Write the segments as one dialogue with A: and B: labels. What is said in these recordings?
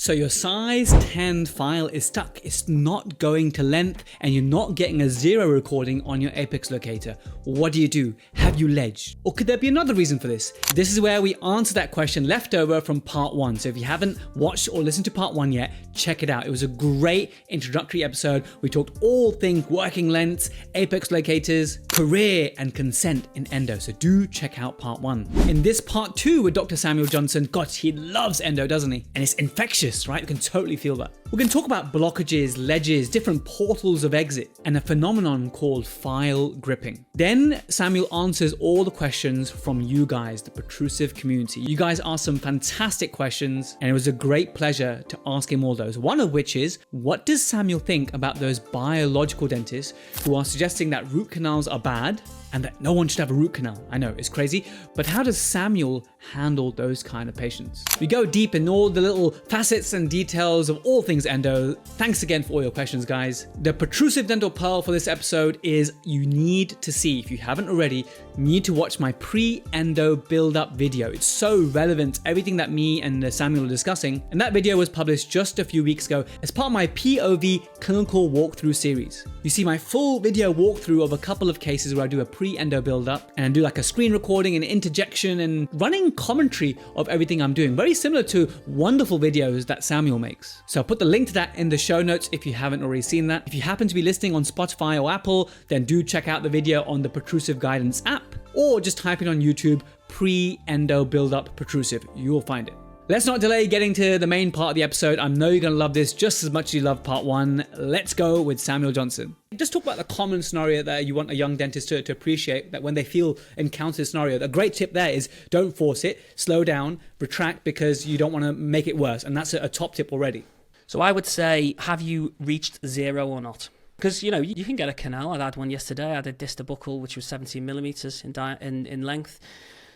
A: So your size 10 file is stuck, it's not going to length, and you're not getting a 0 recording on your apex locator. What do? Have you ledged? Or could there be another reason for this? This is where we answer that question left over from part 1. So if you haven't watched or listened to part 1 yet, check it out. It was a great introductory episode. We talked all things working lengths, apex locators, career, and consent in endo. So do check out part 1. In this part 2 with Dr. Samuel Johnson, God, he loves endo, doesn't he? And it's infectious, right? You can totally feel that. We're going to talk about blockages, ledges, different portals of exit, and a phenomenon called file gripping. Then Samuel answers all the questions from you guys, the Protrusive community. You guys asked some fantastic questions, and it was a great pleasure to ask him all those. One of which is, what does Samuel think about those biological dentists who are suggesting that root canals are bad and that no one should have a root canal? I know, it's crazy, but how does Samuel handle those kind of patients? We go deep in all the little facets and details of all things endo. Thanks again for all your questions, guys. The protrusive dental pearl for this episode is you need to see, if you haven't already, you need to watch my pre-endo build-up video. It's so relevant, everything that me and Samuel are discussing, and that video was published just a few weeks ago as part of my POV clinical walkthrough series. You see my full video walkthrough of a couple of cases where I do a pre-endo build-up and do like a screen recording and interjection and running commentary of everything I'm doing. Very similar to wonderful videos that Samuel makes. So I'll put the link to that in the show notes if you haven't already seen that. If you happen to be listening on Spotify or Apple, then do check out the video on the Protrusive Guidance app, or just type in on YouTube, pre-endo build-up protrusive. You will find it. Let's not delay getting to the main part of the episode. I know you're going to love this just as much as you love part 1. Let's go with Samuel Johnson. Just talk about the common scenario that you want a young dentist to appreciate, that when they encounter a scenario, a great tip there is don't force it, slow down, retract, because you don't want to make it worse. And that's a top tip already.
B: So I would say, have you reached 0 or not? Because, you know, you can get a canal. I had one yesterday. I had a distal buccal, which was 17 millimeters in length.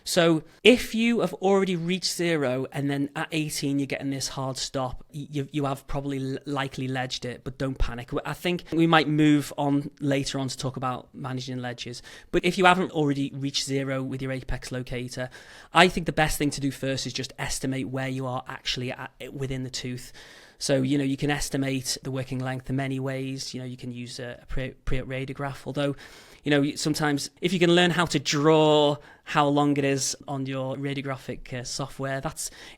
B: So if you have already reached 0 and then at 18 you're getting this hard stop, you have probably likely ledged it, but don't panic. I think we might move on later on to talk about managing ledges. But if you haven't already reached 0 with your apex locator, I think the best thing to do first is just estimate where you are actually at within the tooth. So, you know, you can estimate the working length in many ways. You know, you can use a pre-radiograph, although, you know, sometimes if you can learn how to draw how long it is on your radiographic software,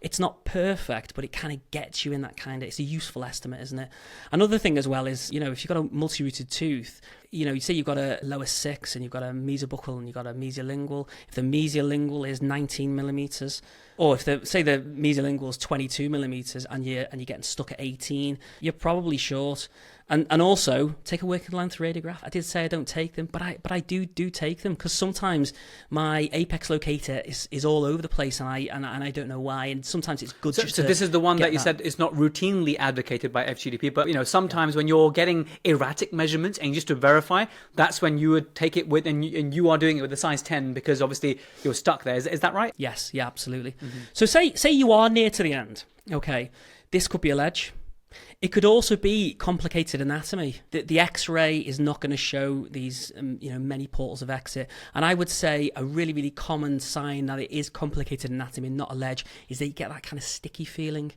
B: it's not perfect, but it kind of gets you in that kind of, it's a useful estimate, isn't it? Another thing as well is, you know, if you've got a multi-rooted tooth, you know, you say you've got a lower 6 and you've got a mesobuccal and you've got a mesiolingual. If the mesiolingual is 19 millimeters, or if the mesiolingual is 22 millimeters and you're getting stuck at 18, you're probably short. And also take a working length radiograph. I did say I don't take them, but I do take them, because sometimes my apex locator is all over the place and I don't know why. And sometimes it's good.
A: So this is the one that you said is not routinely advocated by FGDP, but you know, sometimes when you're getting erratic measurements and just to verify, that's when you would take it with, and you are doing it with the size 10 because obviously you're stuck there. Is that right?
B: Yes, yeah, absolutely. Mm-hmm. So say you are near to the end. Okay, this could be a ledge. It could also be complicated anatomy. The X-ray is not going to show these, many portals of exit. And I would say a really, really common sign that it is complicated anatomy, not a ledge, is that you get that kind of sticky feeling.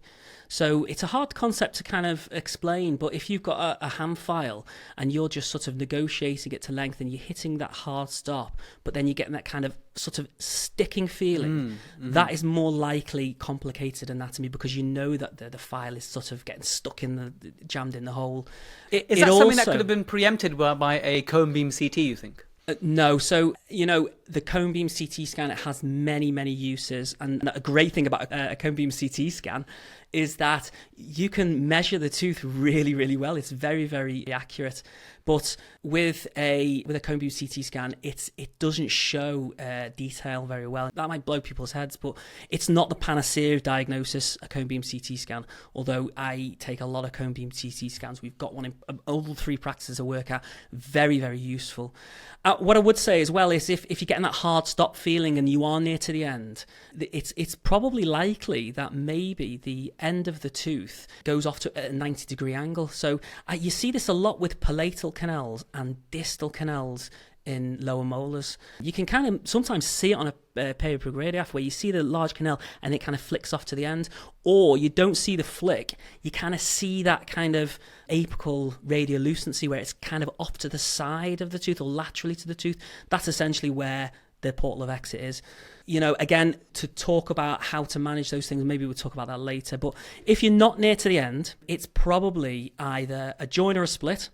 B: So it's a hard concept to kind of explain, but if you've got a ham file and you're just sort of negotiating it to length and you're hitting that hard stop, but then you're getting that kind of sort of sticking feeling, that is more likely complicated anatomy, because you know that the file is sort of getting stuck jammed in the hole.
A: Is that something that could have been preempted by a cone beam CT, you think?
B: No. So, you know, the cone beam CT scan, it has many, many uses. And a great thing about a cone beam CT scan is that you can measure the tooth really, really well. It's very, very accurate. But with a cone beam CT scan, it doesn't show detail very well. That might blow people's heads, but it's not the panacea of diagnosis, a cone beam CT scan. Although I take a lot of cone beam CT scans. We've got one in all 3 practices I work at. Very, very useful. What I would say as well is if you're getting that hard stop feeling and you are near to the end, it's probably likely that maybe the end of the tooth goes off to a 90-degree angle. So you see this a lot with palatal canals and distal canals in lower molars. You can kind of sometimes see it on a perioprogradiograph where you see the large canal and it kind of flicks off to the end, or you don't see the flick, you kind of see that kind of apical radiolucency where it's kind of off to the side of the tooth or laterally to the tooth. That's essentially where the portal of exit is. You know, again, to talk about how to manage those things, maybe we'll talk about that later, but if you're not near to the end, it's probably either a join or a split.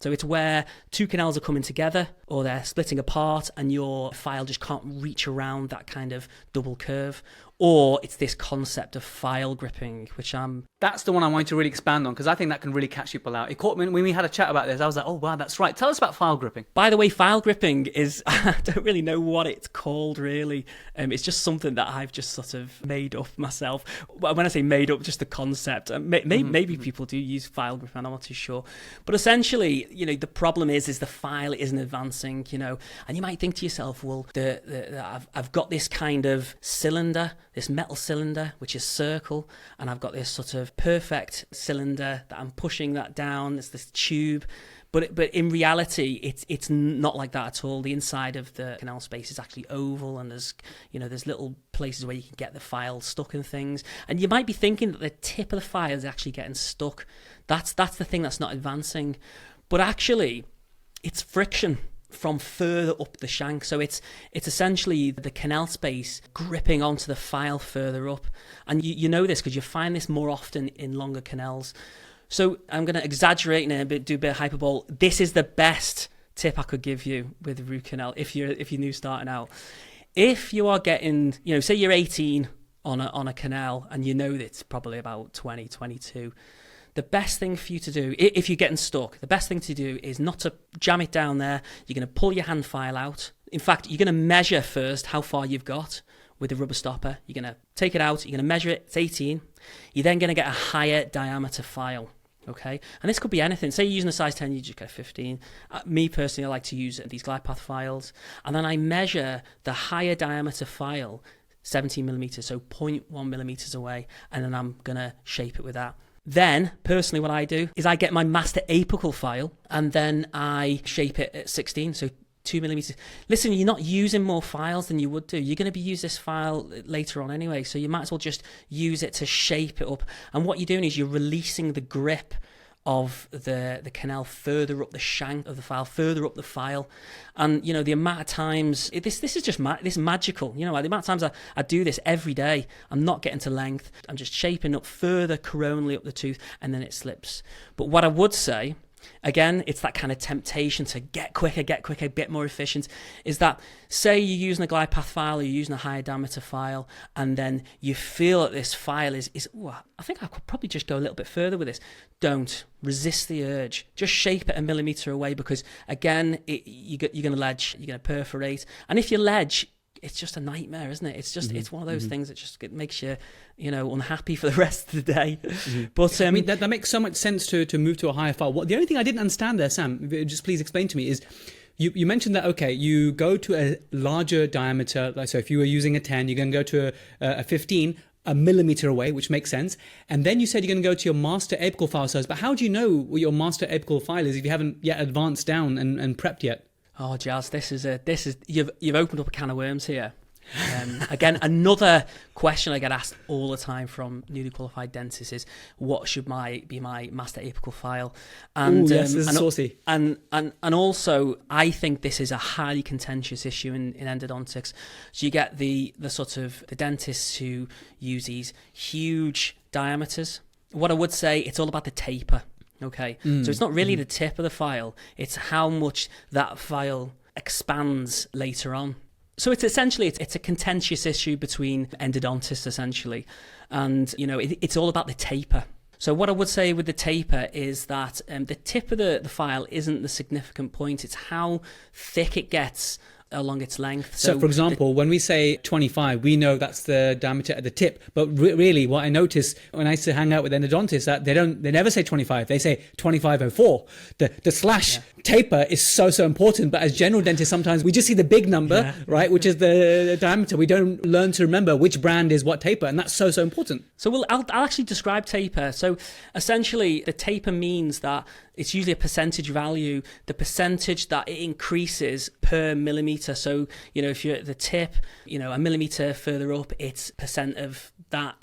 B: So it's where two canals are coming together or they're splitting apart and your file just can't reach around that kind of double curve. Or it's this concept of file gripping, which
A: That's the one I wanted to really expand on, because I think that can really catch people out. It caught me when we had a chat about this. I was like, oh, wow, that's right. Tell us about file gripping.
B: By the way, file gripping is, I don't really know what it's called, really. It's just something that I've just sort of made up myself. When I say made up, just the concept. Maybe people do use file gripping, I'm not too sure. But essentially, you know, the problem is the file isn't advancing, you know, and you might think to yourself, well, I've got this kind of cylinder, this metal cylinder, which is circle, and I've got this sort of perfect cylinder that I'm pushing that down. It's this tube, but in reality, it's not like that at all. The inside of the canal space is actually oval, and there's little places where you can get the file stuck in things. And you might be thinking that the tip of the file is actually getting stuck. That's the thing that's not advancing, but actually, it's friction from further up the shank. So it's essentially the canal space gripping onto the file further up. And you know this because you find this more often in longer canals. So I'm going to exaggerate now, do a bit of hyperbole. This is the best tip I could give you with root canal if you're new starting out. If you are getting, you know, say you're 18 on a canal and you know that it's probably about 20, 22, the best thing for you to do, if you're getting stuck, the best thing to do is not to jam it down there. You're going to pull your hand file out. In fact, you're going to measure first how far you've got with the rubber stopper. You're going to take it out. You're going to measure it. It's 18. You're then going to get a higher diameter file. Okay, and this could be anything. Say you're using a size 10, you just get a 15. Me personally, I like to use these glide path files, and then I measure the higher diameter file 17 millimeters, so 0.1 millimeters away, and then I'm gonna shape it with that. Then, personally, what I do is I get my master apical file, and then I shape it at 16, so 2 millimeters. Listen, you're not using more files than you would do. You're going to be using this file later on anyway, so you might as well just use it to shape it up. And what you're doing is you're releasing the grip of the canal further up the shank of the file, further up the file. And, you know, the amount of times, this is just this magical. You know, the amount of times I do this every day, I'm not getting to length. I'm just shaping up further coronally up the tooth, and then it slips. But what I would say, again, it's that kind of temptation to get quicker, get more efficient, is that, say you're using a glide path file, or you're using a higher diameter file, and then you feel that this file is I think I could probably just go a little bit further with this. Don't resist the urge. Just shape it a millimeter away, because again, you're going to ledge, you're going to perforate, and if you ledge, it's just a nightmare, isn't it? It's just it's one of those things that just makes you, you know, unhappy for the rest of the day. But
A: I mean, that makes so much sense to move to a higher file. The only thing I didn't understand there, Sam, just please explain to me, is you mentioned that, okay, you go to a larger diameter. Like, so if you were using a 10, you're going to go to a 15, a millimeter away, which makes sense. And then you said you're going to go to your master apical file size. But how do you know what your master apical file is if you haven't yet advanced down and prepped yet?
B: Oh, Jazz, you've opened up a can of worms here. Again, another question I get asked all the time from newly qualified dentists is, what should be my master apical file? And
A: yes, this is saucy.
B: And also, I think this is a highly contentious issue in endodontics. So you get the sort of the dentists who use these huge diameters. What I would say, it's all about the taper. Okay, so it's not really the tip of the file, it's how much that file expands later on. So it's essentially, it's a contentious issue between endodontists, essentially. And, you know, it's all about the taper. So what I would say with the taper is that the tip of the file isn't the significant point. It's how thick it gets along its length.
A: So for example, when we say 25, we know that's the diameter at the tip. But really, what I notice when I used to hang out with endodontists, that they never say 25. They say 2504. The slash taper is so important. But as general dentists, sometimes we just see the big number, right, which is the diameter. We don't learn to remember which brand is what taper, and that's so important.
B: So I'll actually describe taper. So essentially, the taper means that it's usually a percentage value, the percentage that it increases per millimeter. So, if you're at the tip, a millimeter further up, it's percent of that,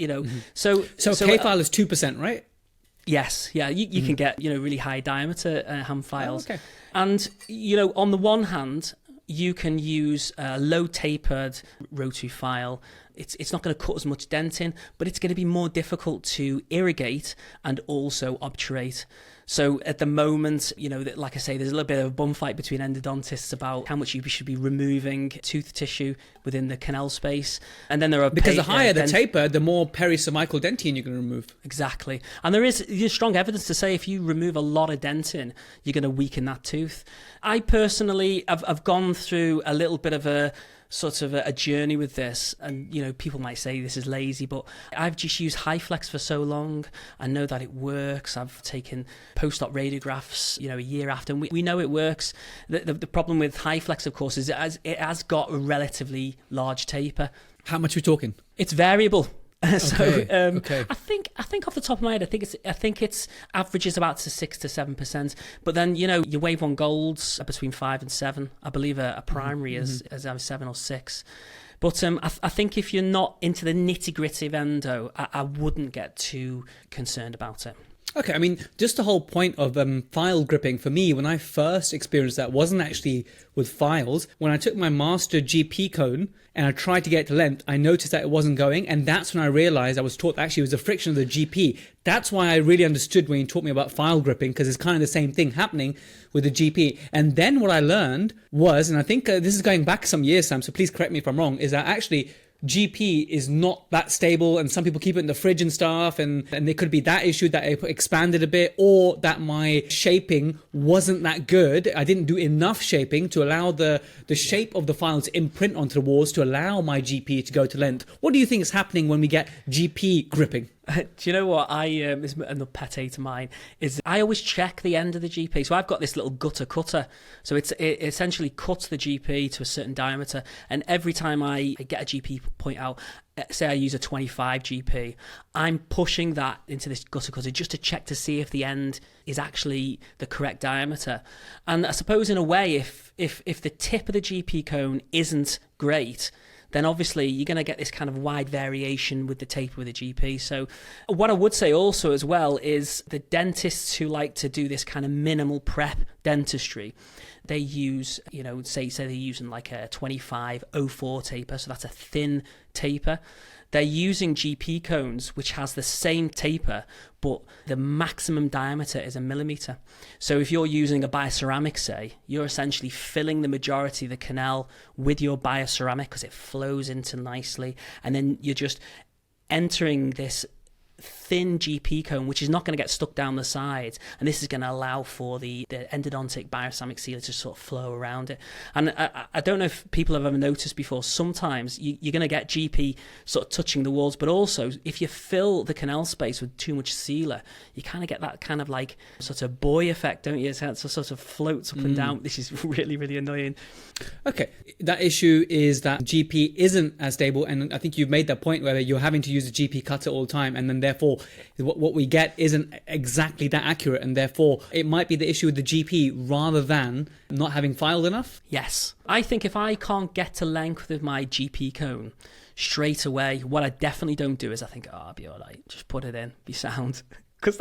B: So
A: K-file is 2%, right?
B: Yes, yeah, you can get, really high diameter ham files.
A: Oh, okay.
B: And, on the one hand, you can use a low tapered rotary file. It's not going to cut as much dent in, but it's going to be more difficult to irrigate and also obturate. So at the moment, like I say, there's a little bit of a bum fight between endodontists about how much you should be removing tooth tissue within the canal space. And then there are...
A: Because the higher the taper, the more pericervical dentine you're going to remove.
B: Exactly. And there's strong evidence to say if you remove a lot of dentin, you're going to weaken that tooth. I personally have gone through a little bit of a sort of a journey with this, and people might say this is lazy, but I've just used HiFlex for so long. I know that it works. I've taken post-op radiographs a year after, and we know it works. The problem with HiFlex, of course, is it has got a relatively large taper.
A: How much are we talking?
B: It's variable.
A: Okay.
B: I think off the top of my head, I think it's averages about to 6 to 7%. But then your Wave 1 golds are between 5 and 7. I believe a primary is 7 or 6. But I think if you're not into the nitty gritty of endo, I wouldn't get too concerned about it.
A: Okay, I mean, just the whole point of file gripping, for me, when I first experienced that, wasn't actually with files. When I took my master GP cone and I tried to get it to length, I noticed that it wasn't going, and that's when I realized I was taught that actually it was the friction of the GP. That's why I really understood when you taught me about file gripping, because it's kind of the same thing happening with the GP. And then what I learned was, and I think this is going back some years, Sam, so please correct me if I'm wrong, is that actually GP is not that stable, and some people keep it in the fridge and stuff, and there could be that issue that I expanded a bit, or that my shaping wasn't that good. I didn't do enough shaping to allow the shape of the file to imprint onto the walls to allow my GP to go to length. What do you think is happening when we get GP gripping?
B: Do you know what is another pet hate of mine is I always check the end of the GP. So I've got this little gutter cutter. So it essentially cuts the GP to a certain diameter. And every time I get a GP point out, say I use a 25 GP, I'm pushing that into this gutter cutter just to check to see if the end is actually the correct diameter. And I suppose in a way, if the tip of the GP cone isn't great, then obviously you're going to get this kind of wide variation with the taper with the GP. So what I would say also as well is the dentists who like to do this kind of minimal prep dentistry, they use, say they're using like a 2504 taper, so that's a thin taper. They're using GP cones, which has the same taper, but the maximum diameter is 1 millimeter. So if you're using a bioceramic, say, you're essentially filling the majority of the canal with your bioceramic because it flows into nicely, and then you're just entering this thin GP cone, which is not going to get stuck down the sides, and this is going to allow for the endodontic bioceramic sealer to sort of flow around it. And I don't know if people have ever noticed before, sometimes you're going to get GP sort of touching the walls, but also if you fill the canal space with too much sealer, you kind of get that kind of like sort of buoy effect, don't you? It sort of floats up and down. This is really, really annoying.
A: Okay, that issue is that GP isn't as stable, and I think you've made that point where you're having to use the GP cutter all the time, and then therefore what we get isn't exactly that accurate, and therefore it might be the issue with the GP rather than not having filed enough.
B: Yes, I think if I can't get to length with my GP cone straight away, what I definitely don't do is I think, I'll be all right, just put it in, be sound. Because,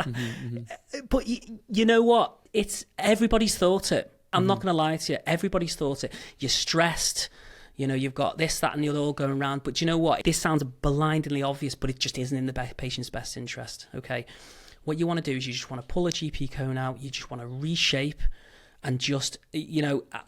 B: but you know what? It's everybody's thought it. I'm not going to lie to you. Everybody's thought it. You're stressed. You've got this, that, and the other all going around. But you know what? This sounds blindingly obvious, but it just isn't in the patient's best interest. Okay. What you want to do is you just want to pull a GP cone out. You just want to reshape and just,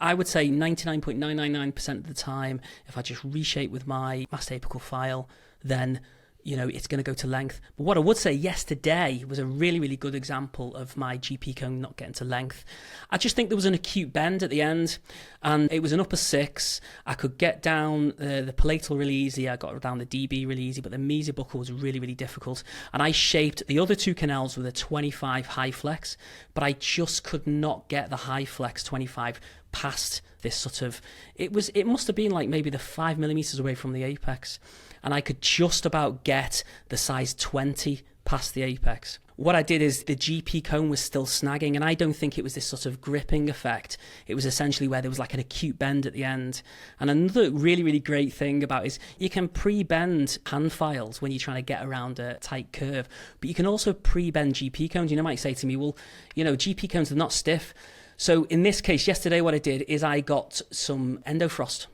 B: I would say 99.999% of the time, if I just reshape with my master apical file, then it's going to go to length. But what I would say yesterday was a really, really good example of my GP cone not getting to length. I just think there was an acute bend at the end, and it was an upper 6. I could get down the palatal really easy. I got down the DB really easy, but the mesiobuccal was really, really difficult. And I shaped the other 2 canals with a 25 high flex, but I just could not get the high flex 25 past this sort of, it must have been like maybe the 5 millimeters away from the apex, and I could just about get the size 20 past the apex. What I did is the GP cone was still snagging, and I don't think it was this sort of gripping effect. It was essentially where there was like an acute bend at the end. And another really, really great thing about it is you can pre-bend hand files when you're trying to get around a tight curve, but you can also pre-bend GP cones. You might say to me, well, GP cones are not stiff. So in this case, yesterday what I did is I got some Endofrost,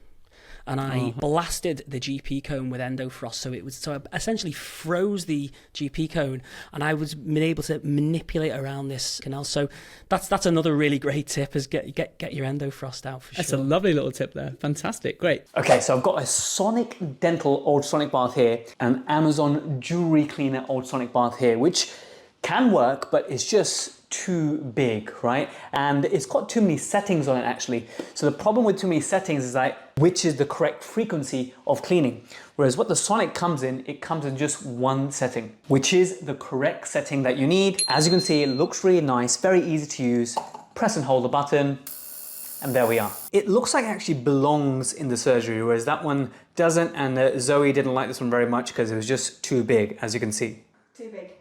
B: and I blasted the GP cone with Endofrost. So I essentially froze the GP cone, and I was able to manipulate around this canal. So that's another really great tip, is get your Endofrost out for sure.
A: That's a lovely little tip there. Fantastic, great. Okay, so I've got a Sonic Dental ultrasonic bath here, and Amazon Jewelry Cleaner ultrasonic bath here, which can work, but it's just too big, right? And it's got too many settings on it actually. So the problem with too many settings is like, which is the correct frequency of cleaning? Whereas what the Sonic comes in, it comes in just one setting, which is the correct setting that you need. As you can see, it looks really nice, very easy to use. Press and hold the button, and there we are. It looks like it actually belongs in the surgery, whereas that one doesn't, and Zoe didn't like this one very much because it was just too big, as you can see.
C: Too big,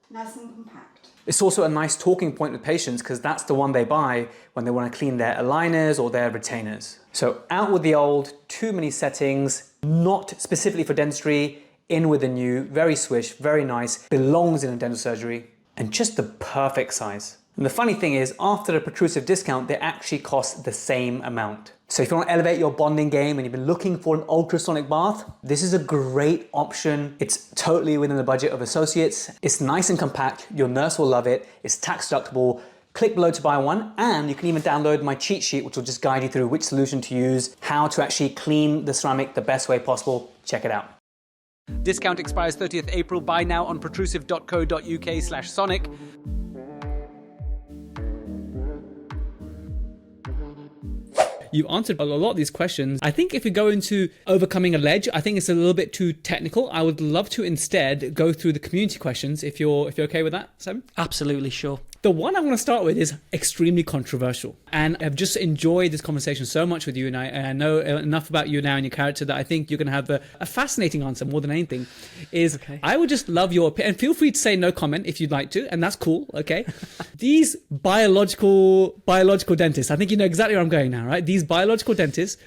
C: nice and compact.
A: It's also a nice talking point with patients because that's the one they buy when they want to clean their aligners or their retainers. So out with the old, too many settings, not specifically for dentistry, in with the new, very swish, very nice, belongs in a dental surgery, and just the perfect size. And the funny thing is, after the Protrusive discount, they actually cost the same amount. So if you want to elevate your bonding game and you've been looking for an ultrasonic bath, this is a great option. It's totally within the budget of associates. It's nice and compact. Your nurse will love it. It's tax deductible. Click below to buy one, and you can even download my cheat sheet, which will just guide you through which solution to use, how to actually clean the ceramic the best way possible. Check it out. Discount expires 30th April. Buy now on protrusive.co.uk/sonic. You've answered a lot of these questions. I think if we go into overcoming a ledge, I think it's a little bit too technical. I would love to instead go through the community questions if you're okay with that, Sam.
B: Absolutely, sure.
A: The one I want to start with is extremely controversial, and I've just enjoyed this conversation so much with you, and I know enough about you now and your character that I think you're going to have a fascinating answer more than anything. Is okay. I would just love your opinion, and feel free to say no comment if you'd like to, and that's cool, okay? These biological dentists, I think you know exactly where I'm going now, right? These biological dentists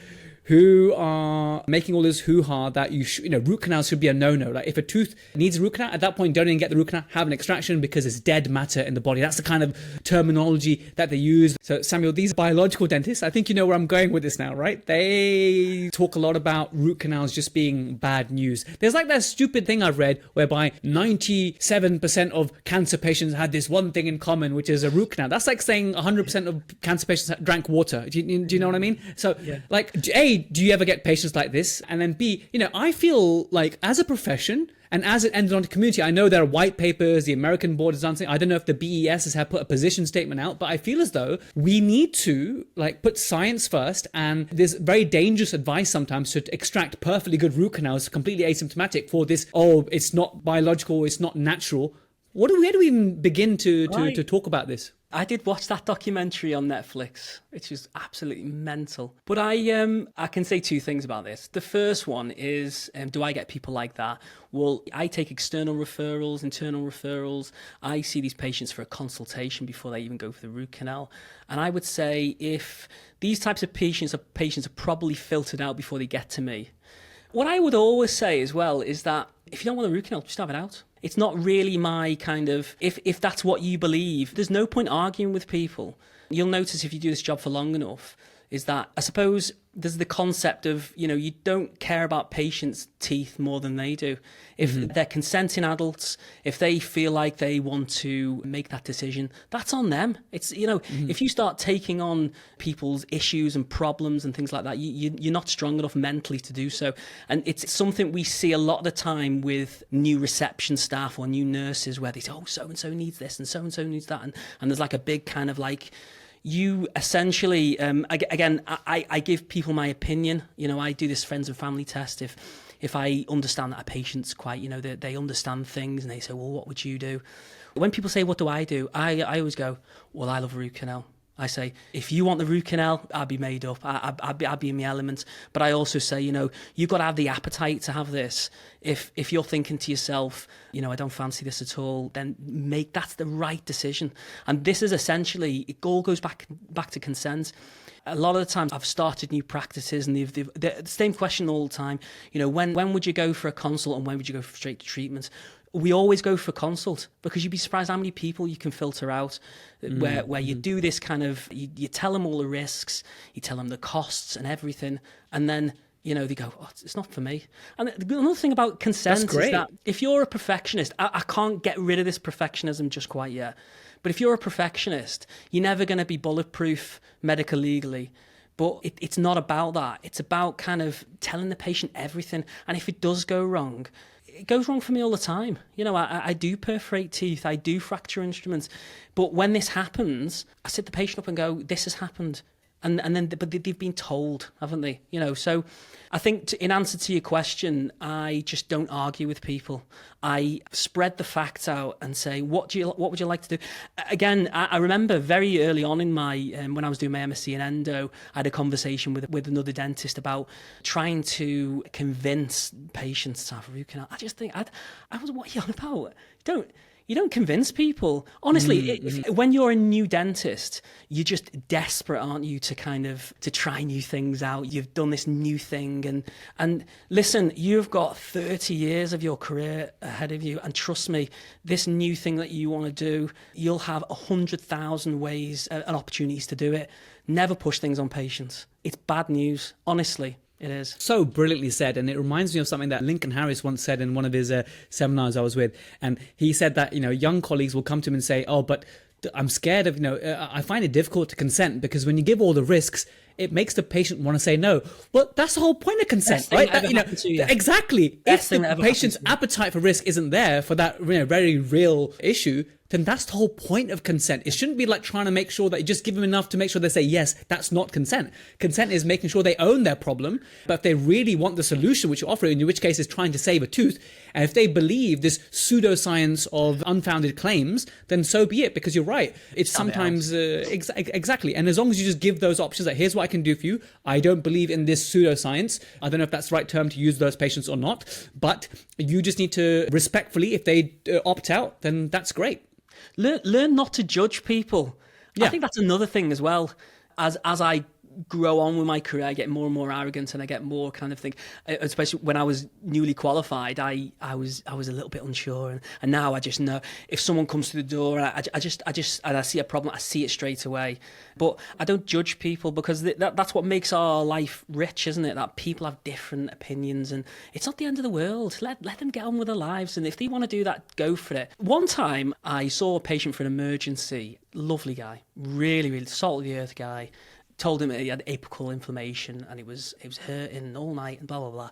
A: who are making all this hoo-ha that root canals should be a no-no. Like if a tooth needs a root canal, at that point don't even get the root canal, have an extraction because it's dead matter in the body. That's the kind of terminology that they use. So Samuel, these biological dentists, I think you know where I'm going with this now, right? They talk a lot about root canals just being bad news. There's like that stupid thing I've read whereby 97% of cancer patients had this one thing in common, which is a root canal. That's like saying 100% of cancer patients drank water. Do you know what I mean? So like, A, do you ever get patients like this? And then B, I feel like as a profession and as an endodontic community, I know there are white papers, the American Board has done something. I don't know if the BES has put a position statement out, but I feel as though we need to put science first. And there's very dangerous advice sometimes to extract perfectly good root canals, completely asymptomatic for this, it's not biological, it's not natural. Where do we even begin to talk about this?
B: I did watch that documentary on Netflix, which was absolutely mental. But I can say two things about this. The first one is, do I get people like that? Well, I take external referrals, internal referrals. I see these patients for a consultation before they even go for the root canal. And I would say if these types of patients are probably filtered out before they get to me. What I would always say as well is that if you don't want a root canal, just have it out. It's not really my kind of, if that's what you believe, there's no point arguing with people. You'll notice if you do this job for long enough, is that I suppose there's the concept of, you don't care about patients' teeth more than they do. If they're consenting adults, if they feel like they want to make that decision, that's on them. It's, if you start taking on people's issues and problems and things like that, you're not strong enough mentally to do so. And it's something we see a lot of the time with new reception staff or new nurses where they say, oh, so-and-so needs this and so-and-so needs that. And there's like a big kind of like, you essentially, again, I give people my opinion. I do this friends and family test. If I understand that a patient's quite, they understand things and they say, well, what would you do? When people say, what do? I always go, well, I love root canal. I say, if you want the root canal, I'll be made up. I'll be in my element. But I also say, you've got to have the appetite to have this. If you're thinking to yourself, I don't fancy this at all, then that's the right decision. And this is essentially, it all goes back to consent. A lot of the times I've started new practices and the same question all the time, when would you go for a consult and when would you go straight to treatment? We always go for consult because you'd be surprised how many people you can filter out where you do this kind of, you tell them all the risks, you tell them the costs and everything, and then, they go, oh, it's not for me. And another thing about consent is that if you're a perfectionist, I can't get rid of this perfectionism just quite yet, but if you're a perfectionist, you're never going to be bulletproof medical legally. But it's not about that. It's about kind of telling the patient everything. And if it does go wrong, it goes wrong for me all the time. I do perforate teeth, I do fracture instruments. But when this happens, I sit the patient up and go, this has happened. But they've been told, haven't they? So I think in answer to your question, I just don't argue with people. I spread the facts out and say, what would you like to do? Again, I remember very early on in my, when I was doing my MSc in Endo, I had a conversation with another dentist about trying to convince patients to have a root canal. I just think, I was, what are you on about? You don't convince people. Honestly, when you're a new dentist, you're just desperate, aren't you, to try new things out. You've done this new thing. And listen, you've got 30 years of your career ahead of you. And trust me, this new thing that you want to do, you'll have 100,000 ways and opportunities to do it. Never push things on patients. It's bad news, honestly. It is. So
A: brilliantly said. And it reminds me of something that Lincoln Harris once said in one of his seminars I was with. And he said that, young colleagues will come to him and say, oh, but I'm scared of, I find it difficult to consent because when you give all the risks, it makes the patient want to say no. Well, that's the whole point of consent, right? Exactly. If the patient's appetite for risk isn't there for that very real issue, then that's the whole point of consent. It shouldn't be like trying to make sure that you just give them enough to make sure they say yes. That's not consent. Consent is making sure they own their problem. But if they really want the solution which you offer, in which case is trying to save a tooth, and if they believe this pseudoscience of unfounded claims, then so be it. Because you're right. It's sometimes exactly. And as long as you just give those options, that here's what I can do for you. I don't believe in this pseudoscience. I don't know if that's the right term to use those patients or not. But you just need to respectfully, if they opt out, then that's great.
B: Learn not to judge people. I think that's another thing as well. As I grow on with my career, I get more and more arrogant, and I get more kind of thing. Especially when I was newly qualified, I was a little bit unsure, and now I just know if someone comes to the door, I just and I see a problem, I see it straight away. But I don't judge people because that's what makes our life rich, isn't it? That people have different opinions, and it's not the end of the world. Let them get on with their lives, and if they want to do that, go for it. One time, I saw a patient for an emergency. Lovely guy, really, really salt of the earth guy. Told him he had apical inflammation and it was hurting all night and blah, blah, blah.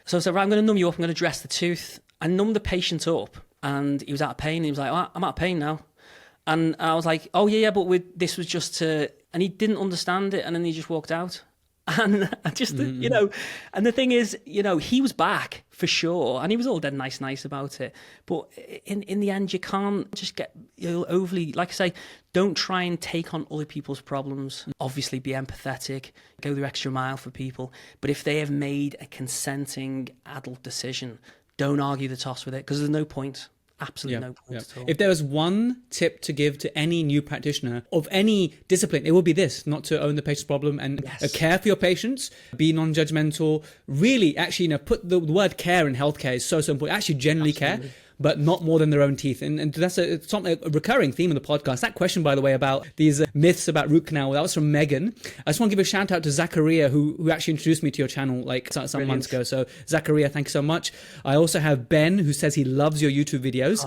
B: So I said, right, I'm going to numb you up. I'm going to dress the tooth. I numbed the patient up and he was out of pain. He was like, oh, I'm out of pain now. And I was like, oh, yeah, but this was just to... And he didn't understand it and then he just walked out. And I just, and the thing is, he was back for sure. And he was all dead nice about it. But in the end, you can't just get overly, like I say, don't try and take on other people's problems. Obviously, be empathetic, go the extra mile for people. But if they have made a consenting adult decision, don't argue the toss with it because there's no point. Absolutely no point at all. If
A: there was one tip to give to any new practitioner of any discipline, it would be this: not to own the patient's problem and care for your patients, be non-judgmental. Really, actually, put the word care in healthcare is so important. Actually, genuinely care. but not more than their own teeth. And that's it's something, a recurring theme in the podcast. That question, by the way, about these myths about root canal, that was from Megan. I just want to give a shout out to Zachariah, who actually introduced me to your channel like some months ago. So Zachariah, thank you so much. I also have Ben, who says he loves your YouTube videos.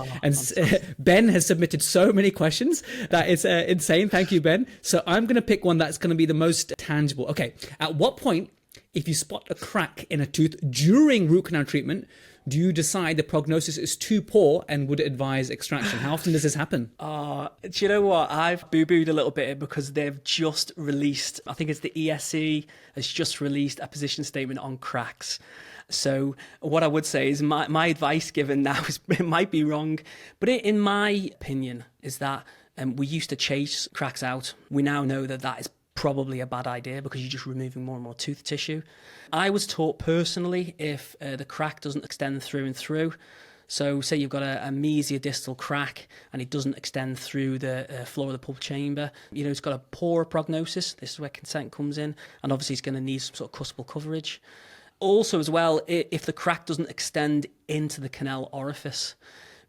A: Ben has submitted so many questions that it's insane. Thank you, Ben. So I'm going to pick one that's going to be the most tangible. Okay, at what point, if you spot a crack in a tooth during root canal treatment, do you decide the prognosis is too poor and would advise extraction? How often does this happen?
B: Do you know what? I've boo-booed a little bit because they've just released, I think it's the ESC has just released a position statement on cracks. So what I would say is my advice given now is, it might be wrong, but in my opinion is that we used to chase cracks out. We now know that is probably a bad idea because you're just removing more and more tooth tissue. I was taught personally, if the crack doesn't extend through and through, so say you've got a mesiodistal crack and it doesn't extend through the floor of the pulp chamber, it's got a poorer prognosis. This is where consent comes in, and obviously it's going to need some sort of cuspal coverage. Also as well, if the crack doesn't extend into the canal orifice.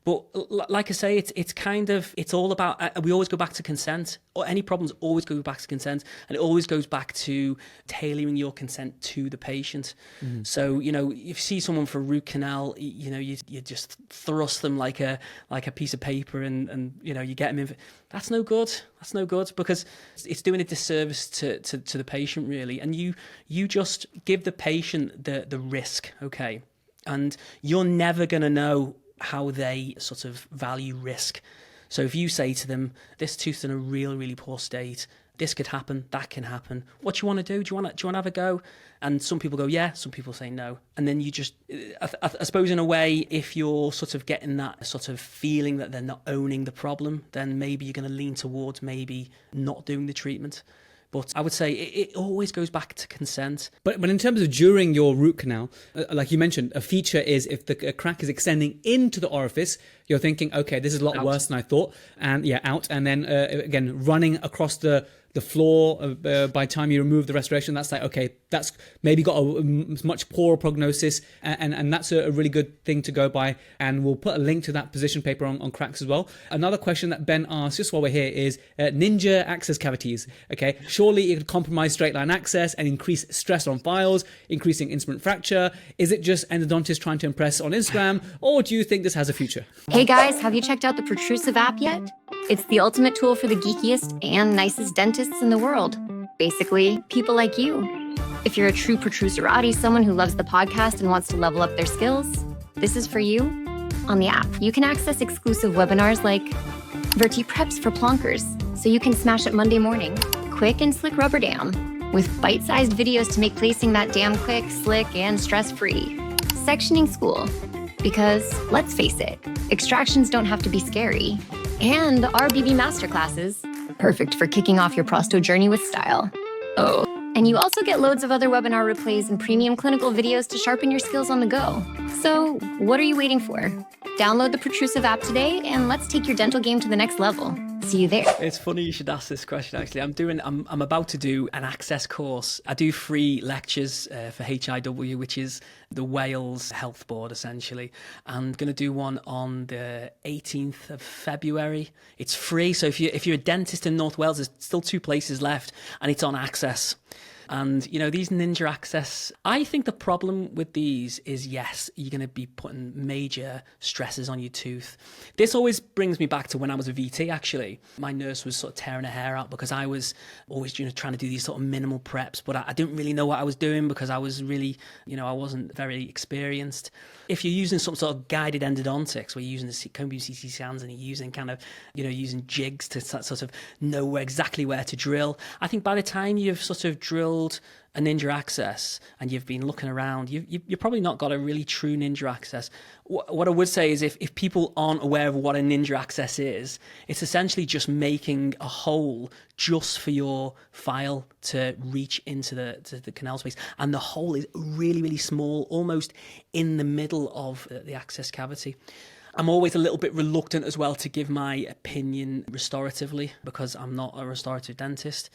B: But like I say, it's all about, we always go back to consent, or any problems always go back to consent, and it always goes back to tailoring your consent to the patient. Mm-hmm. So, if you see someone for root canal, you just thrust them like a piece of paper and you get them in. That's no good. That's no good because it's doing a disservice to the patient really. And you just give the patient the risk, okay? And you're never going to know how they sort of value risk. So if you say to them, this tooth's in a really poor state, this could happen, that can happen, what do you want to do? Do you want to have a go? And some people go yeah, some people say no. And then you just, I suppose in a way, if you're sort of getting that sort of feeling that they're not owning the problem, then maybe you're going to lean towards maybe not doing the treatment. But I would say it always goes back to consent. But
A: in terms of during your root canal, like you mentioned, a feature is if the crack is extending into the orifice, you're thinking, okay, this is a lot worse than I thought. And out. And then again, running across the floor by the time you remove the restoration, that's like, okay, that's maybe got a much poorer prognosis, and that's a really good thing to go by. And we'll put a link to that position paper on cracks as well. Another question that Ben asked just while we're here is ninja access cavities. Okay, surely it could compromise straight line access and increase stress on files, increasing instrument fracture. Is it just endodontists trying to impress on Instagram, or do you think this has a future?
D: Hey guys, have you checked out the Protrusive app yet? It's the ultimate tool for the geekiest and nicest dentists in the world. Basically, people like you. If you're a true protruserati, someone who loves the podcast and wants to level up their skills, this is for you. On the app, you can access exclusive webinars like Verti Preps for Plonkers, so you can smash it Monday morning. Quick and slick rubber dam, with bite-sized videos to make placing that dam quick, slick, and stress-free. Sectioning school, because let's face it, extractions don't have to be scary. And RBB masterclasses, perfect for kicking off your prosto journey with style. Oh, and you also get loads of other webinar replays and premium clinical videos to sharpen your skills on the go. So what are you waiting for? Download the Protrusive app today and let's take your dental game to the next level. See you there.
B: It's funny you should ask this question, actually. I'm about to do an access course. I do free lectures for HIW, which is the Wales Health Board, essentially. I'm going to do one on the 18th of February. It's free, so if you're a dentist in North Wales, there's still 2 places left, and it's on access. And, these ninja access, I think the problem with these is, yes, you're going to be putting major stresses on your tooth. This always brings me back to when I was a VT, actually. My nurse was sort of tearing her hair out because I was always trying to do these sort of minimal preps, but I didn't really know what I was doing because I was really, I wasn't very experienced. If you're using some sort of guided endodontics, where you're using the comb CT scans and you're using kind of, using jigs to sort of know exactly where to drill, I think by the time you've sort of drilled a ninja access and you've been looking around, you've probably not got a really true ninja access. What I would say is if people aren't aware of what a ninja access is, it's essentially just making a hole just for your file to reach into the canal space, and the hole is really small, almost in the middle of the access cavity. I'm always a little bit reluctant as well to give my opinion restoratively because I'm not a restorative dentist.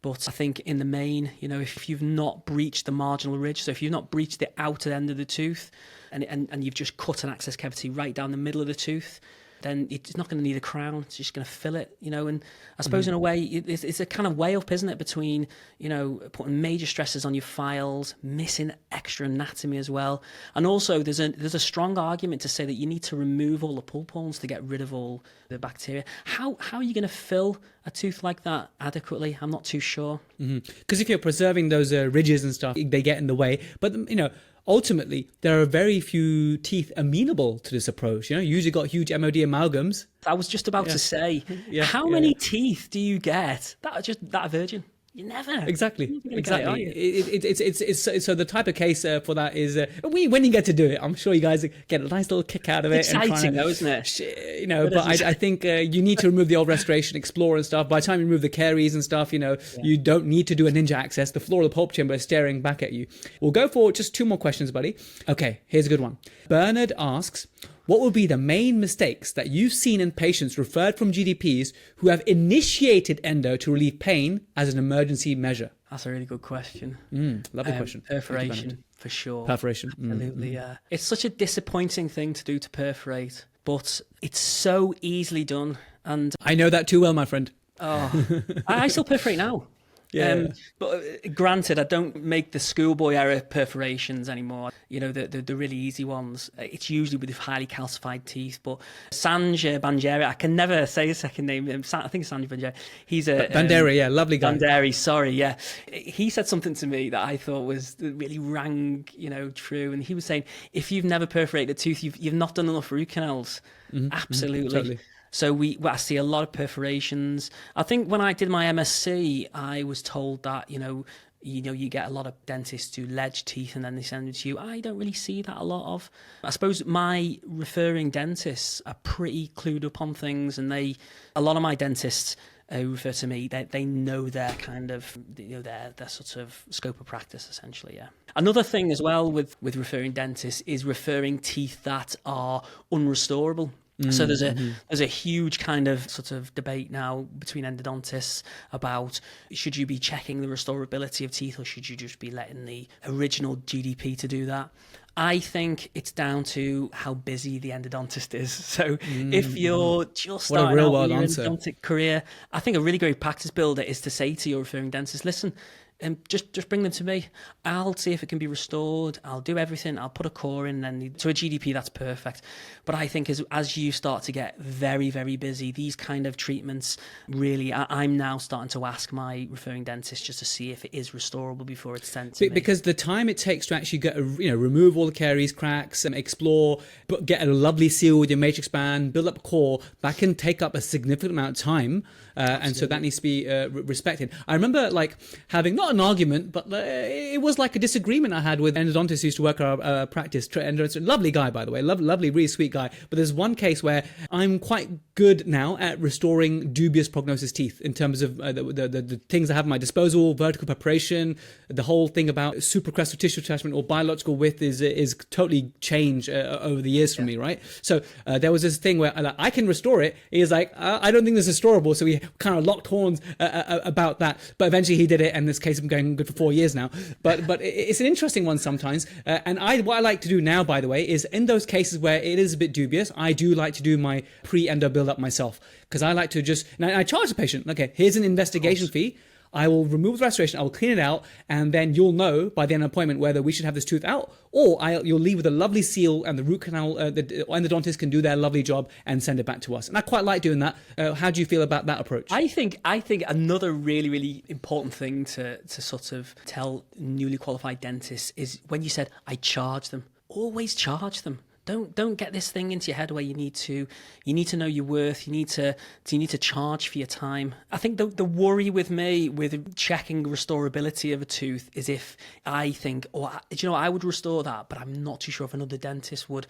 B: But I think in the main, you know, if you've not breached the marginal ridge, so if you've not breached the outer end of the tooth and you've just cut an access cavity right down the middle of the tooth, then it's not going to need a crown. It's just going to fill it, you know. And I suppose in a way, it's a kind of weigh-up, isn't it, between, you know, putting major stresses on your files, missing extra anatomy as well. And also, there's a strong argument to say that you need to remove all the pulp horns to get rid of all the bacteria. How are you going to fill a tooth like that adequately? I'm not too sure.
A: Because if you're preserving those ridges and stuff, they get in the way. But, you know, ultimately, there are very few teeth amenable to this approach. You know, you usually got huge MOD amalgams.
B: I was just about to say, how many teeth do you get that are virgin? You never.
A: Exactly. It's so the type of case for that is when you get to do it, I'm sure you guys get a nice little kick out of it.
B: Exciting, though, isn't it?
A: You know, but I think you need to remove the old restoration, explore and stuff. By the time you remove the caries and stuff, you know, you don't need to do a ninja access. The floor of the pulp chamber is staring back at you. We'll go for just 2 more questions, buddy. Okay, here's a good one. Bernard asks, what would be the main mistakes that you've seen in patients referred from GDPs who have initiated endo to relieve pain as an emergency measure?
B: That's a really good question.
A: Lovely question.
B: Perforation, for sure.
A: Perforation.
B: Absolutely, yeah. It's such a disappointing thing to do, to perforate, but it's so easily done. And
A: I know that too well, my friend.
B: I still perforate now. But granted, I don't make the schoolboy error perforations anymore. You know, the really easy ones. It's usually with highly calcified teeth. But Sanj Banjeri, I can never say his second name. I think it's Sanj Banjeri. He's a
A: Banderi, lovely guy.
B: Banderi, sorry, yeah. He said something to me that I thought was really rang, you know, true. And he was saying, if you've never perforated a tooth, you've not done enough root canals. Absolutely.
A: Totally.
B: So I see a lot of perforations. I think when I did my MSc, I was told that, you know, you get a lot of dentists who ledge teeth and then they send them to you. I don't really see that a lot of. I suppose my referring dentists are pretty clued up on things, and a lot of my dentists who refer to me, they know their kind of, you know, their sort of scope of practice, essentially, yeah. Another thing as well with referring dentists is referring teeth that are unrestorable. So there's a huge kind of sort of debate now between endodontists about, should you be checking the restorability of teeth, or should you just be letting the original GDP to do that? I think it's down to how busy the endodontist is. So if you're just starting out with your endodontic career, I think a really great practice builder is to say to your referring dentist, listen, just bring them to me. I'll see if it can be restored. I'll do everything. I'll put a core in, and to a GDP, that's perfect. But I think as you start to get very, very busy, these kind of treatments, really, I'm now starting to ask my referring dentist just to see if it is restorable before it's sent to me.
A: Because the time it takes to actually get, remove all the caries, cracks, and explore, get a lovely seal with your matrix band, build up a core, that can take up a significant amount of time. And so that needs to be respected. I remember having not an argument, but it was like a disagreement I had with an endodontist who used to work at our practice. Lovely guy, by the way, lovely, really sweet guy. But there's one case where I'm quite good now at restoring dubious prognosis teeth in terms of the things I have at my disposal, vertical preparation, the whole thing about supracrestal tissue attachment or biological width is totally changed over the years for me, right? So there was this thing where I can restore it. He's like, I don't think this is restorable. So we kind of locked horns about that. But eventually he did it, and this case has been going good for 4 years now. But it's an interesting one sometimes. And what I like to do now, by the way, is in those cases where it is a bit dubious, I do like to do my pre-endo build-up myself. Because I like to and I charge the patient, okay, here's an investigation fee. I will remove the restoration, I will clean it out, and then you'll know by the end of the appointment whether we should have this tooth out, or you'll leave with a lovely seal, and the root canal, the endodontist can do their lovely job and send it back to us. And I quite like doing that. How do you feel about that approach?
B: I think another really, really important thing to sort of tell newly qualified dentists is when you said, I charge them, always charge them. Don't get this thing into your head where you need to know your worth. You need to charge for your time. I think the worry with me with checking restorability of a tooth is if I think, I would restore that, but I'm not too sure if another dentist would.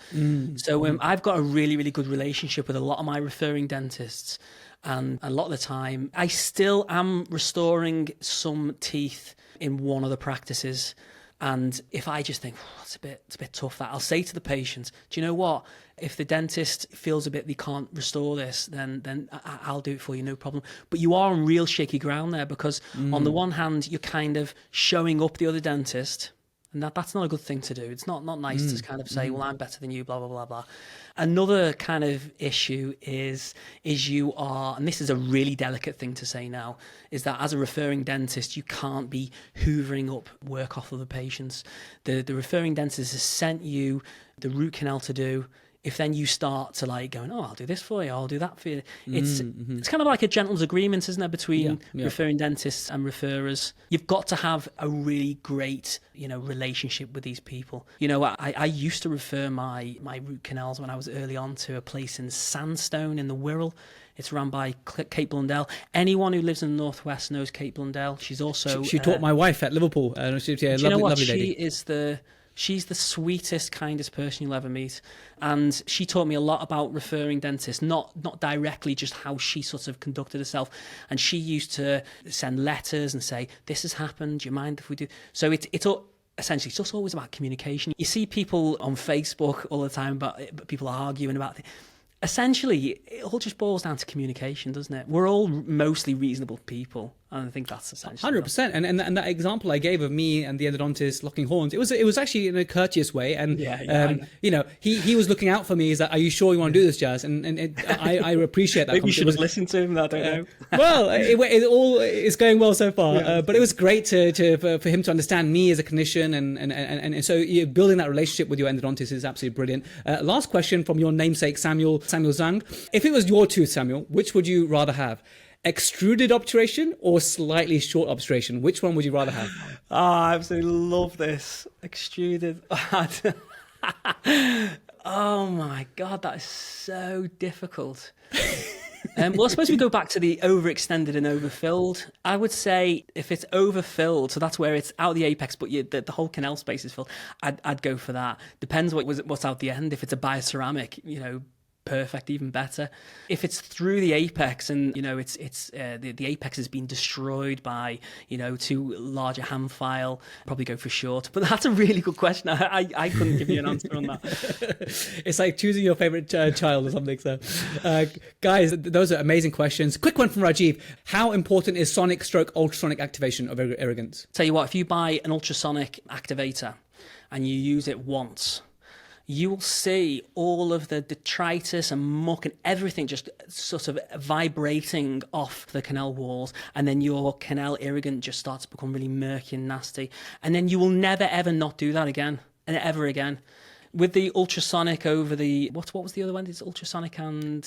B: So I've got a really, really good relationship with a lot of my referring dentists, and a lot of the time I still am restoring some teeth in one of the practices. And if I just think, oh, it's a bit tough, that I'll say to the patient, do you know what? If the dentist feels a bit they can't restore this, then I'll do it for you, no problem. But you are on real shaky ground there, because on the one hand, you're kind of showing up the other dentist, and that's not a good thing to do. It's not nice to kind of say, well, I'm better than you, blah, blah, blah, blah. Another kind of issue is you are, and this is a really delicate thing to say now, is that as a referring dentist, you can't be hoovering up work off of the patients. The referring dentist has sent you the root canal to do. If then you start to like going, oh, I'll do this for you, I'll do that for you. It's kind of like a gentleman's agreement, isn't there, between referring dentists and referrers. You've got to have a really great, relationship with these people. I used to refer my root canals when I was early on to a place in Sandstone in the Wirral. It's run by Kate Blundell. Anyone who lives in the Northwest knows Kate Blundell. She's also...
A: She taught my wife at Liverpool. Lovely lady.
B: She's the sweetest, kindest person you'll ever meet. And she taught me a lot about referring dentists, not directly, just how she sort of conducted herself. And she used to send letters and say, this has happened, do you mind if we do? So it's essentially, it's just always about communication. You see people on Facebook all the time, but people are arguing about things. Essentially, it all just boils down to communication, doesn't it? We're all mostly reasonable people, and I think that's essential.
A: 100%. And that example I gave of me and the endodontist locking horns, it was actually in a courteous way. And he was looking out for me. He's like, "Are you sure you want to do this, Jazz?" And I appreciate that.
B: Maybe you should have listened to him. I don't know.
A: Well, it all is going well so far. But it was great for him to understand me as a clinician, and so building that relationship with your endodontist is absolutely brilliant. Last question from your namesake Samuel Zhang. If it was your tooth, Samuel, which would you rather have? Extruded obturation or slightly short obturation? Which one would you rather have?
B: Oh, I absolutely love this. Extruded. Oh my God, that is so difficult. Well, I suppose we go back to the overextended and overfilled. I would say if it's overfilled, so that's where it's out the apex, but the whole canal space is filled, I'd go for that. Depends what's out the end. If it's a bioceramic, perfect, even better. If it's through the apex and the apex has been destroyed by too large a ham file, probably go for short. But that's a really good question. I couldn't give you an answer on that.
A: It's like choosing your favorite child or something. So guys, those are amazing questions. Quick one from Rajiv. How important is sonic stroke ultrasonic activation of irrigants?
B: Tell you what, if you buy an ultrasonic activator and you use it once, you will see all of the detritus and muck and everything just sort of vibrating off the canal walls, and then your canal irrigant just starts to become really murky and nasty, and then you will never ever not do that again, and ever again. With the ultrasonic over the what was the other one? It's ultrasonic and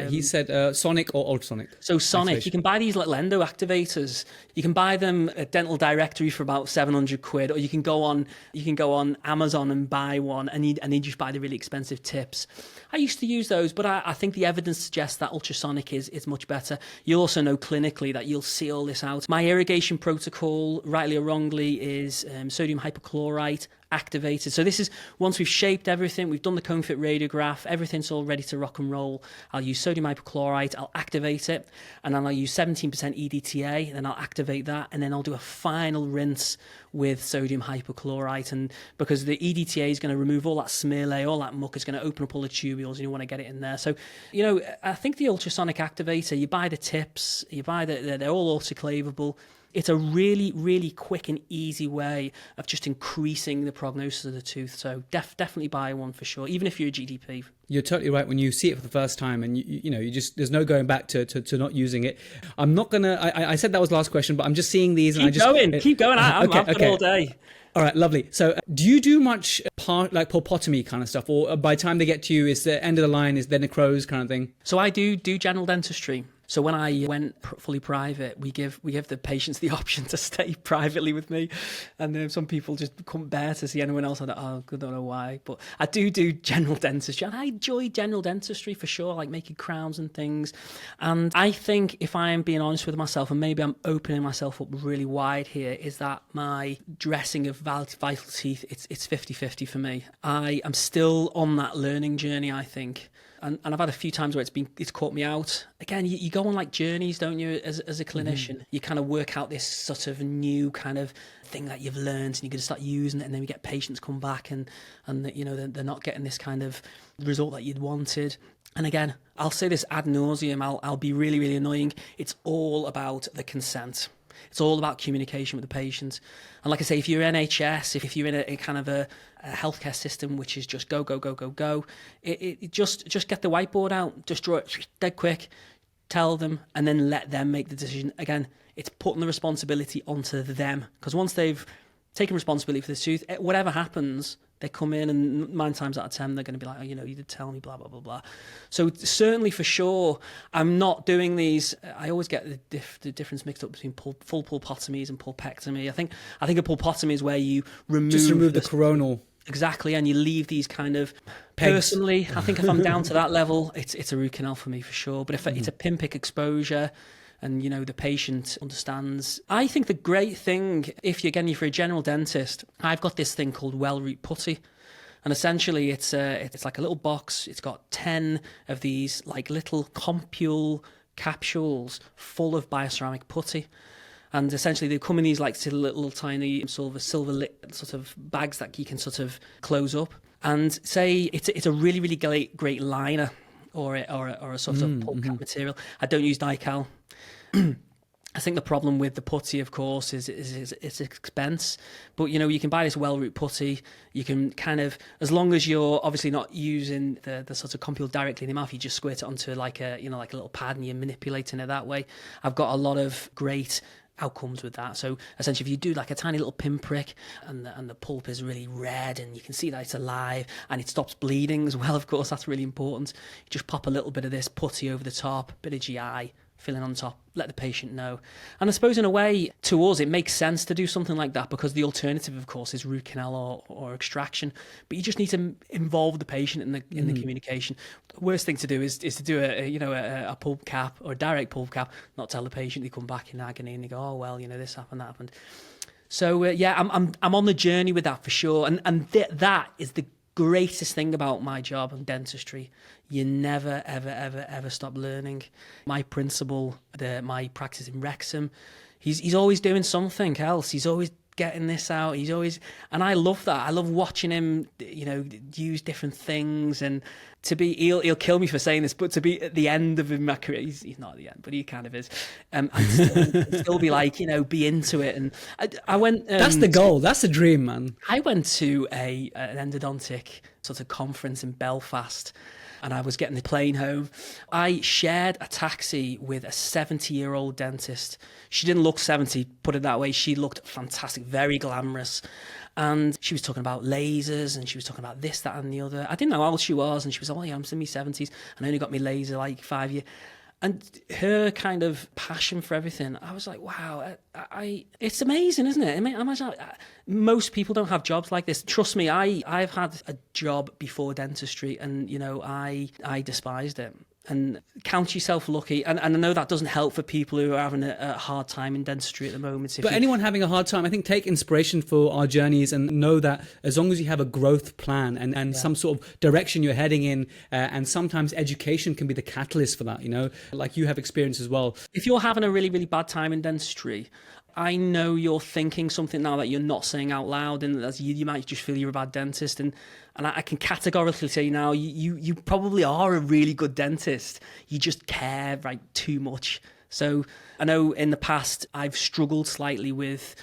A: he said sonic or ultrasonic.
B: So sonic,
A: activation.
B: You can buy these little Endo activators. You can buy them at Dental Directory for about 700 quid, or you can go on Amazon and buy one, and you just buy the really expensive tips. I used to use those, but I think the evidence suggests that ultrasonic is much better. You'll also know clinically that you'll see all this out. My irrigation protocol, rightly or wrongly, is sodium hypochlorite activated. So this is once we've shaped everything, we've done the cone fit radiograph, everything's all ready to rock and roll. I'll use sodium hypochlorite, I'll activate it, and then I'll use 17% EDTA, and then I'll activate that, and then I'll do a final rinse with sodium hypochlorite. And because the EDTA is going to remove all that smear layer, all that muck, is going to open up all the tubules, and you want to get it in there. So, I think the ultrasonic activator, you buy the tips, they're all autoclavable. It's a really, really quick and easy way of just increasing the prognosis of the tooth. So definitely buy one for sure, even if you're a GDP.
A: You're totally right. When you see it for the first time, and you just, there's no going back to not using it. I'm not gonna. I said that was the last question, but I'm just seeing these.
B: Keep going. I've got all day.
A: All right, lovely. So, do you do much like pulpotomy kind of stuff, or by the time they get to you, is the end of the line, is the necrose kind of thing?
B: So I do general dentistry. So when I went fully private, we give the patients the option to stay privately with me, and some people just couldn't bear to see anyone else. I don't know why, but I do general dentistry, and I enjoy general dentistry for sure, like making crowns and things. And I think, if I am being honest with myself, and maybe I'm opening myself up really wide here, is that my dressing of vital teeth, it's 50-50 for me. I am still on that learning journey, I think. and I've had a few times where it's caught me out. Again, you go on like journeys, don't you, as a clinician? You kind of work out this sort of new kind of thing that you've learned, and you're going to start using it, and then we get patients come back and you know, they're not getting this kind of result that you'd wanted. And again, I'll say this ad nauseum, I'll be really, really annoying. It's all about the consent. It's all about communication with the patient. And like I say, if you're NHS, if you're in a kind of a healthcare system which is just go, it just get the whiteboard out, just draw it dead quick, tell them, and then let them make the decision. Again, it's putting the responsibility onto them, because once they've taken responsibility for the tooth, whatever happens, they come in and 9 times out of 10, they're going to be like, oh, you know, you did tell me, blah, blah, blah, blah. So certainly for sure, I'm not doing these. I always get the difference mixed up between full pulpotomies and pulpectomy. I think a pulpotomy is where you remove
A: the coronal.
B: Exactly, and you leave these kind of
A: pegs.
B: Personally, I think if I'm down to that level, it's a root canal for me for sure. But if it's a pinprick exposure, and you know the patient understands, I think the great thing, if you're for a general dentist, I've got this thing called well root putty, and essentially it's like a little box. It's got 10 of these like little compule capsules full of bioceramic putty. And essentially they come in these like little tiny silver sort of bags that you can sort of close up. And say it's a really, really great liner or a sort of pulp cap material. I don't use Apical. I think the problem with the putty, of course, is its expense. But, you know, you can buy this well root putty. You can kind of, as long as you're obviously not using the sort of compule directly in the mouth, you just squirt it onto like a little pad and you're manipulating it that way. I've got a lot of great outcomes with that. So essentially if you do like a tiny little pinprick and the pulp is really red and you can see that it's alive and it stops bleeding as well, of course, that's really important. You just pop a little bit of this putty over the top, bit of GI, filling on top, let the patient know. And I suppose in a way, to us, it makes sense to do something like that because the alternative, of course, is root canal or extraction. But you just need to involve the patient in the communication. The worst thing to do is to do a pulp cap or a direct pulp cap, not tell the patient. They come back in agony and they go, oh, well, you know, this happened, that happened. So, I'm on the journey with that for sure. And that is the greatest thing about my job in dentistry. You never, ever, ever, ever stop learning. My principal, my practice in Wrexham, he's always doing something else. He's always getting this out. He's always, and I love that. I love watching him, you know, use different things. And to be, he'll kill me for saying this, but to be at the end of my career, he's not at the end, but he kind of is. And still be like, you know, be into it. And I went.
A: That's the goal. That's the dream, man.
B: I went to an endodontic sort of conference in Belfast. And I was getting the plane home. I shared a taxi with a 70-year-old dentist. She didn't look 70, put it that way. She looked fantastic, very glamorous. And she was talking about lasers and she was talking about this, that and the other. I didn't know how old she was. And she was, oh yeah, I'm in my 70s and I only got my laser like 5 years. And her kind of passion for everything, I was like, wow, it's amazing, isn't it? I mean, imagine most people don't have jobs like this. Trust me, I've had a job before dentistry and, you know, I despised it. And count yourself lucky. And I know that doesn't help for people who are having a hard time in dentistry at the moment.
A: But anyone having a hard time, I think take inspiration for our journeys and know that as long as you have a growth plan and some sort of direction you're heading in, and sometimes education can be the catalyst for that, you know, like you have experience as well.
B: If you're having a really, really bad time in dentistry, I know you're thinking something now that you're not saying out loud, and as you might just feel you're a bad dentist. And I can categorically say now, you probably are a really good dentist. You just care too much. So I know in the past I've struggled slightly with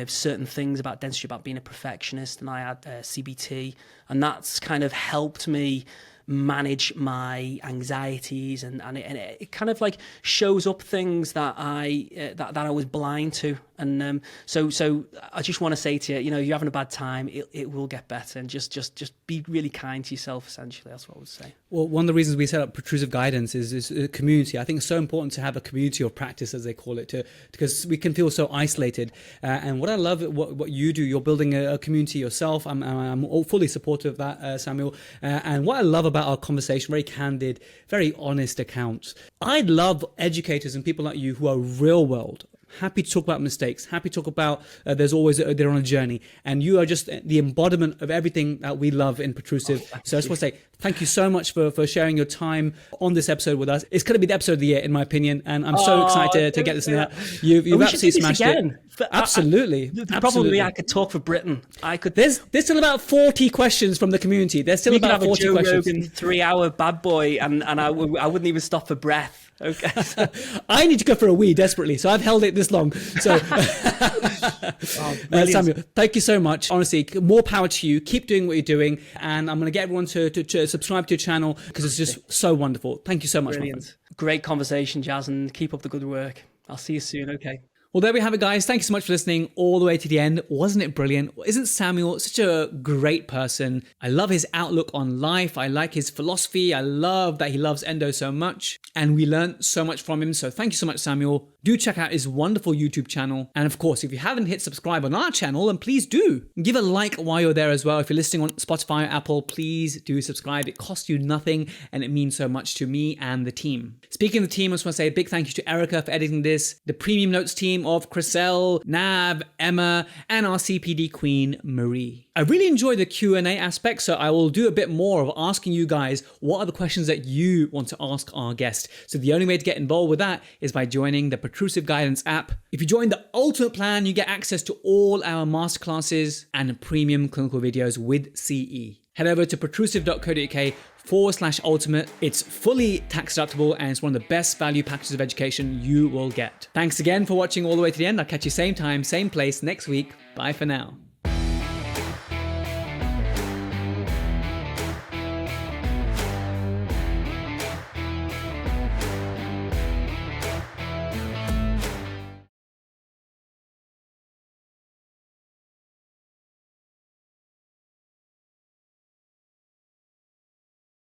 B: certain things about dentistry, about being a perfectionist, and I had CBT, and that's kind of helped me manage my anxieties and it kind of like shows up things that I was blind to. And so I just want to say to you, you know, you're having a bad time, it will get better, and just be really kind to yourself. Essentially, that's what I would say. Well,
A: one of the reasons we set up Protrusive Guidance is a community. I think it's so important to have a community of practice, as they call it, because we can feel so isolated. And what I love what you do, you're building a community yourself. I'm fully supportive of that, Samuel. And what I love about our conversation, very candid, very honest accounts. I love educators and people like you who are real world, happy to talk about mistakes, happy to talk about they're on a journey, and you are just the embodiment of everything that we love in Protrusive. So I just want to say thank you so much for sharing your time on this episode with us. It's going to be the episode of the year, in my opinion, and I'm so excited to get this in there. You've absolutely smashed it. Absolutely.
B: The problem with me, I could talk for Britain.
A: There's still about 40 questions from the community. There's still about 40
B: Joe
A: questions.
B: Rogan 3-hour bad boy, and I wouldn't even stop for breath. Okay.
A: I need to go for a wee desperately, so I've held it this long. So, Samuel, thank you so much. Honestly, more power to you. Keep doing what you're doing, and I'm going to get everyone to subscribe to your channel because it's just so wonderful. Thank you so much.
B: Brilliant. Great conversation, Jazz, and keep up the good work. I'll see you soon. Okay.
A: Well, there we have it, guys. Thank you so much for listening all the way to the end. Wasn't it brilliant? Isn't Samuel such a great person? I love his outlook on life. I like his philosophy. I love that he loves Endo so much. And we learned so much from him. So thank you so much, Samuel. Do check out his wonderful YouTube channel. And of course, if you haven't hit subscribe on our channel, then please do. Give a like while you're there as well. If you're listening on Spotify or Apple, please do subscribe. It costs you nothing and it means so much to me and the team. Speaking of the team, I just want to say a big thank you to Erica for editing this, the Premium Notes team of Chriselle, Nav, Emma, and our CPD queen, Marie. I really enjoy the Q&A aspect, so I will do a bit more of asking you guys what are the questions that you want to ask our guest. So the only way to get involved with that is by joining the Protrusive Guidance app. If you join the Ultimate plan, you get access to all our masterclasses and premium clinical videos with CE. Head over to protrusive.co.uk/ultimate. It's fully tax deductible and it's one of the best value packages of education you will get. Thanks again for watching all the way to the end. I'll catch you same time, same place next week. Bye for now.